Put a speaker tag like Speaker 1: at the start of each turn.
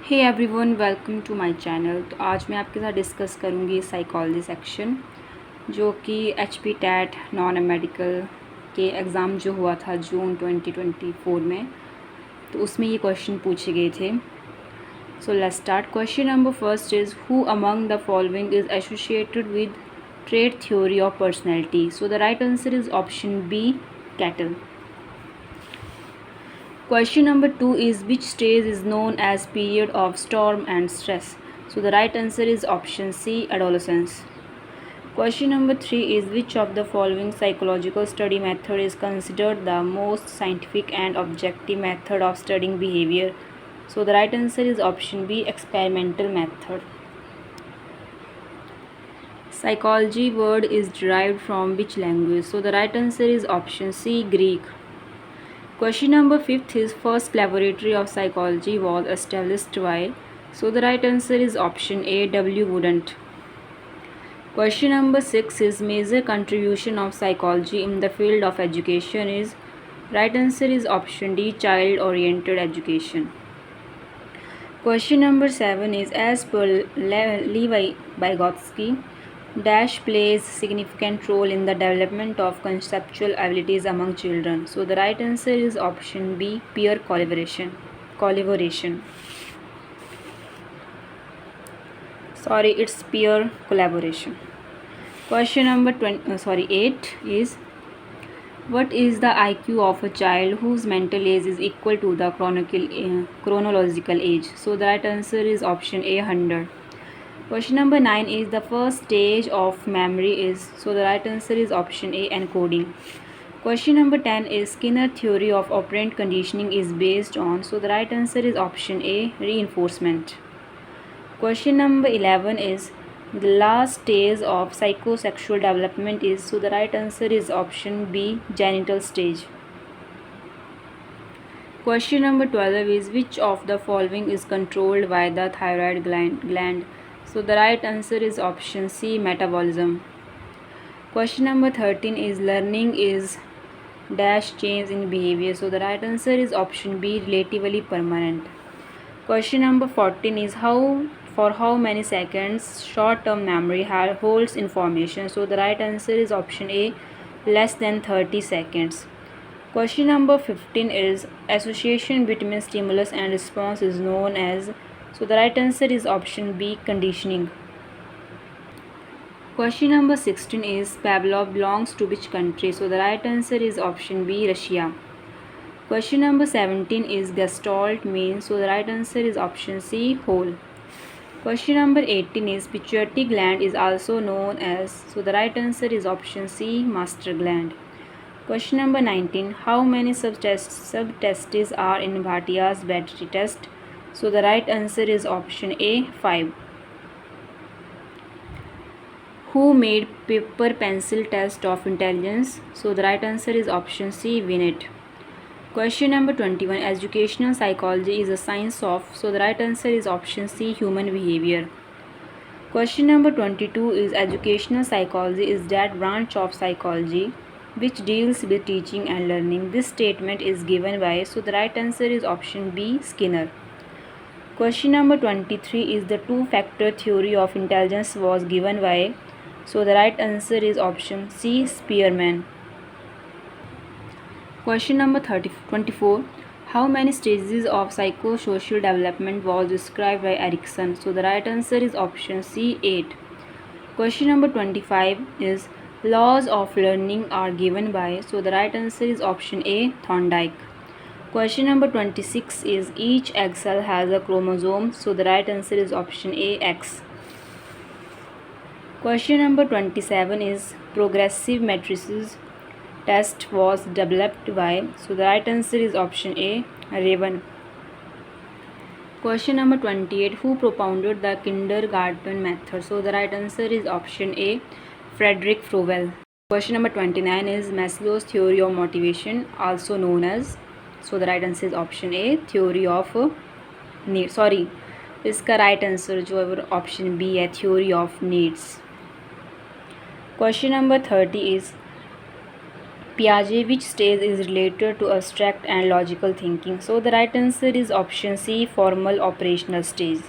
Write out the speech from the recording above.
Speaker 1: Hey everyone, welcome to my channel. तो आज मैं आपके साथ डिस्कस करूँगी साइकोलॉजी सेक्शन, जो कि HP टैट नॉन मेडिकल के एग्ज़ाम जो हुआ था जून 2024 में, तो उसमें ये क्वेश्चन पूछे गए थे। So let's start. Question number first is who among the following is associated with trait theory of personality. So the right answer is option B, Cattell. Question number 2 is which stage is known as period of storm and stress? So the right answer is option C, adolescence. Question number 3 is which of the following psychological study method is considered the most scientific and objective method of studying behavior? So the right answer is option B, experimental method. Psychology word is derived from which language? So the right answer is option C, Greek. Question number 5 is first laboratory of psychology was established by. So the right answer is option A, W. Wouldn't. Question number 6 is major contribution of psychology in the field of education is. Right answer is option D, child oriented education. Question number 7 is as per Levi Vygotsky, dash plays significant role in the development of conceptual abilities among children. So the right answer is option B, peer collaboration. Sorry, it's peer collaboration. Question number 8 is what is the IQ of a child whose mental age is equal to the chronological age? So the right answer is option A, 100. Question number 9 is the first stage of memory is. So the right answer is option A, encoding. Question number 10 is Skinner theory of operant conditioning is based on. So the right answer is option A, reinforcement. Question number 11 is the last stage of psychosexual development is. So the right answer is option B, genital stage. Question number 12 is which of the following is controlled by the thyroid gland? So the right answer is option C, metabolism. Question number 13 is learning is dash change in behavior. So the right answer is option B, relatively permanent. Question number 14 is for how many seconds short-term memory holds information. So the right answer is option A, less than 30 seconds. Question number 15 is association between stimulus and response is known as. So the right answer is option B, conditioning. Question number 16 is Pavlov belongs to which country? So the right answer is option B, Russia. Question number 17 is Gestalt means. So the right answer is option C, whole. Question number 18 is pituitary gland is also known as. So the right answer is option C, master gland. Question number 19, how many subtests are in Bhatia's battery test? So the right answer is option A, 5. Who made paper pencil test of intelligence? So the right answer is option C, Binet. Question number 21, educational psychology is a science of. So the right answer is option C, human behavior. Question number 22 is educational psychology is that branch of psychology which deals with teaching and learning. This statement is given by. So the right answer is option B, Skinner. Question number 23 is the two-factor theory of intelligence was given by. So the right answer is option C, Spearman. Question number 24, how many stages of psychosocial development was described by Erikson? So the right answer is option C, 8. Question number 25 is laws of learning are given by. So the right answer is option A, Thorndike. Question number 26 is each egg cell has a chromosome. So the right answer is option A, X. Question number 27 is progressive matrices test was developed by. So the right answer is option A, Raven. Question number 28, who propounded the kindergarten method? So the right answer is option A, Frederick Froebel. Question number 29 is Maslow's theory of motivation, also known as. So the right answer is option A, theory of need. Sorry, इसका right answer जो है वो option B है, theory of needs. Question number 30 is Piaget, which stage is related to abstract and logical thinking? So the right answer is option C, formal operational stage.